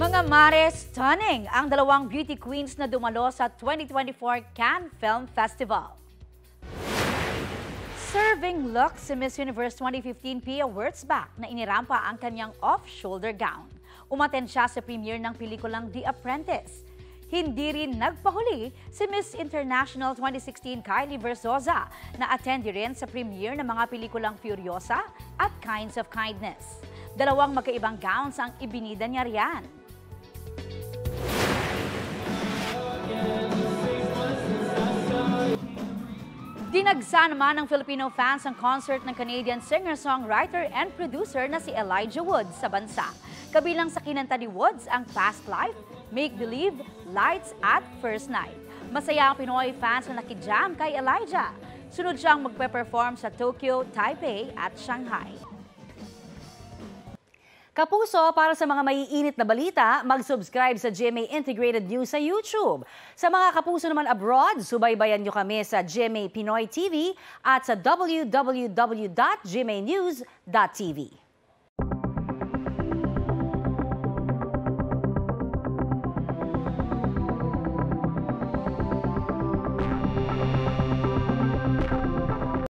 Mga mare, stunning ang dalawang beauty queens na dumalo sa 2024 Cannes Film Festival. Serving look si Miss Universe 2015 Pia Wurtzbach na inirampa ang kanyang off-shoulder gown. Umaten siya sa premiere ng pelikulang The Apprentice. Hindi rin nagpahuli si Miss International 2016 Kylie Verzosa na attendee rin sa premiere ng mga pelikulang Furiosa at Kinds of Kindness. Dalawang magkaibang gowns ang ibinida niya riyan. Dinagsa naman ng Filipino fans ang concert ng Canadian singer-songwriter and producer na si Elijah Woods sa bansa. Kabilang sa kinanta ni Woods ang Past Life, Make Believe, Lights at First Night. Masaya ang Pinoy fans na nakijam kay Elijah. Sunod siyang magpe-perform sa Tokyo, Taipei at Shanghai. Kapuso, para sa mga maiinit na balita, mag-subscribe sa GMA Integrated News sa YouTube. Sa mga kapuso naman abroad, subaybayan nyo kami sa GMA Pinoy TV at sa www.gmanews.tv.